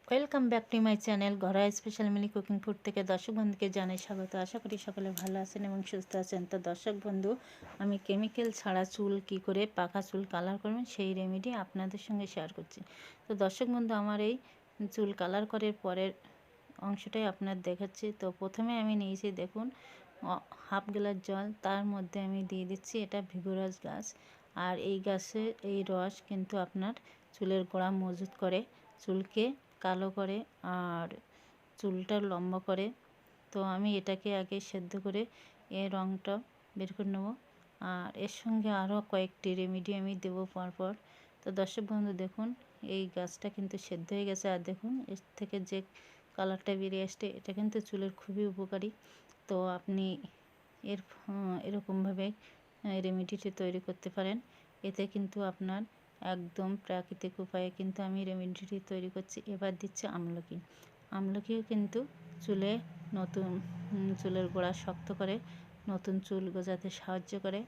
Welcome back to my channel ঘরোয়া special মিলি cooking food থেকে দর্শক বন্ধুকে জানাই স্বাগত। আশা করি সকলে ভালো আছেন এবং সুস্থ আছেন। তো দর্শক বন্ধু, আমি কেমিক্যাল ছাড়া চুল কি করে পাকা চুল কালার করবেন সেই রেমেডি আপনাদের সঙ্গে শেয়ার করছি। তো দর্শক বন্ধু, আমার এই চুল কালার করার পরের অংশটাই আপনার দেখাচ্ছি। তো প্রথমে আমি নিয়েছি দেখুন হাফ গ্লাস জল, তার মধ্যে আমি দিয়ে দিচ্ছি এটা ভিগোরাস গাছ। আর এই গাছের এই রস কিন্তু আপনার চুলের গোড়া মজবুত করে, চুলকে কালো করে আর চুলটা লম্বা করে। তো আমি এটাকে আগে সেদ্ধ করে এর রঙটা বের করে নেবো। আর এর সঙ্গে আরও কয়েকটি রেমেডি আমি দেবো পরপর। তো দর্শক বন্ধু দেখুন, এই গাছটা কিন্তু সেদ্ধ হয়ে গেছে। আর দেখুন এর থেকে যে কালারটা বেরিয়ে আসছে, এটা কিন্তু চুলের খুবই উপকারী। তো আপনি এরকমভাবে রেমেডিটি তৈরি করতে পারেন। এতে কিন্তু আপনার একদম প্রাকৃতিক উপায়ে কিন্তু আমি রেমেডিটি তৈরি করছি। এবার দিচ্ছি আমলকি। আমলকিও কিন্তু চুলে নতুন চুলের গোড়া শক্ত করে, নতুন চুল গজাতে সাহায্য করে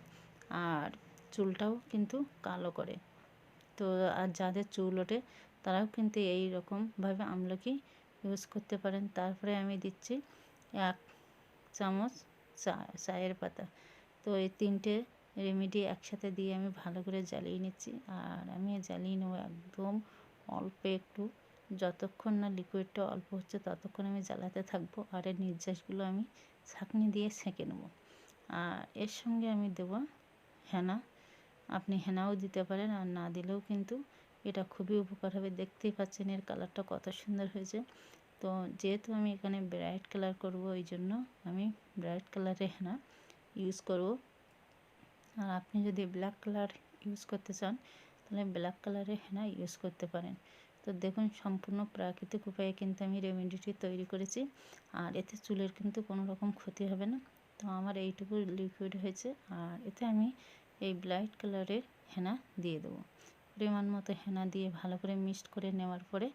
আর চুলটাও কিন্তু কালো করে। তো আর যাদের চুল ওঠে তারাও কিন্তু এই রকমভাবে আমলকি ইউজ করতে পারেন। তারপরে আমি দিচ্ছি 1 চামচ চায়ের পাতা। তো এই 3টে রেমেডি একসাথে দিয়ে আমি ভালো করে জ্বালিয়ে নিচ্ছি। আর আমি জ্বালিয়ে নেবো একদম অল্প একটু, যতক্ষণ না লিকুইডটা অল্প হচ্ছে ততক্ষণ আমি জ্বালাতে থাকবো। আর এর নির্যাসগুলো আমি ছাঁকনি দিয়ে ছেঁকে নেবো। আর এর সঙ্গে আমি দেবো হেনা। আপনি হেনাও দিতে পারেন, আর না দিলেও কিন্তু এটা খুবই উপকার হবে। দেখতেই পাচ্ছেন এর কালারটা কত সুন্দর হয়েছে। তো যেহেতু আমি এখানে ব্রাইট কালার করব, ওই জন্য আমি ব্রাইট কালারে হেনা ইউজ করব। আর আপনি যদি ব্ল্যাক কালার ইউজ করতে চান তাহলে ব্ল্যাক কালারে হেনা ইউজ করতে পারেন। তো দেখুন সম্পূর্ণ প্রাকৃতিক উপায়ে কিন্তু আমি রেমেডিটি তৈরি করেছি। আর এতে চুলের কিন্তু কোনো রকম ক্ষতি হবে না। তো আমার এইটুকু লিকুইড হয়েছে। আর এতে আমি এই ব্লাইট কালারের হেনা দিয়ে দেবো। পরিমাণ মতো হেনা দিয়ে ভালো করে মিক্সড করে নেওয়ার পরে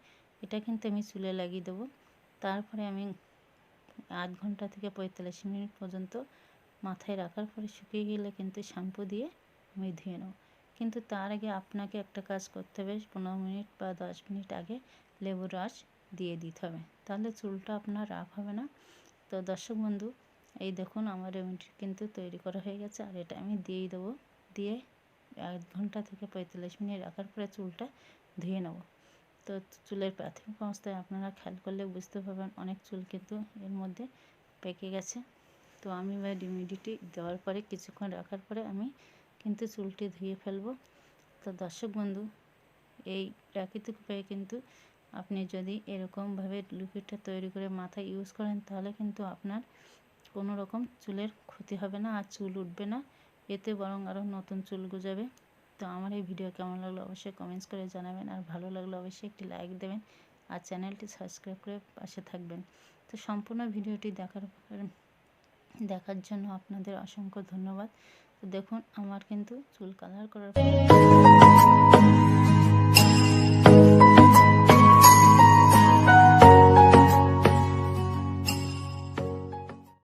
এটা কিন্তু আমি চুলে লাগিয়ে দেবো। তারপরে আমি 8 ঘন্টা থেকে 45 মিনিট পর্যন্ত মাথায় রাখার পরে শুকিয়ে গেলে কিন্তু শ্যাম্পু দিয়ে আমি ধুয়ে নেব। কিন্তু তার আগে আপনাকে একটা কাজ করতে হবে, 15 মিনিট বা 10 মিনিট আগে লেবুর রস দিয়ে দিতে হবে, তাহলে চুলটা আপনার রাফ হবে না। তো দর্শক বন্ধু, এই দেখুন আমার রেমেডি কিন্তু তৈরি করা হয়ে গেছে। আর এটা আমি দিয়েই দেবো। দিয়ে 1 ঘন্টা থেকে 45 মিনিট রাখার পরে চুলটা ধুয়ে নেব। তো চুলের প্রাথমিক অবস্থায় আপনারা খেয়াল করলে বুঝতে পারবেন অনেক চুল কিন্তু এর মধ্যে পেকে গেছে। তো আমি রেমেডিটি দেওয়ার পরে কিছুক্ষণ রাখার পরে আমি কিন্তু চুলটি ধুয়ে ফেলবো। তো দর্শক বন্ধু, এই প্রাকৃতিক উপায়ে কিন্তু আপনি যদি এরকমভাবে লিকুইডটা তৈরি করে মাথায় ইউজ করেন তাহলে কিন্তু আপনার কোনো রকম চুলের ক্ষতি হবে না আর চুল উঠবে না, এতে বরং আরও নতুন চুল গজাবে। তো আমার এই ভিডিও কেমন লাগলো অবশ্যই কমেন্টস করে জানাবেন। আর ভালো লাগলে অবশ্যই একটি লাইক দেবেন আর চ্যানেলটি সাবস্ক্রাইব করে পাশে থাকবেন। তো সম্পূর্ণ ভিডিওটি দেখার জন্য আপনাদের অসংখ্য ধন্যবাদ। তো দেখুন আমার কিন্তু চুল কালার করার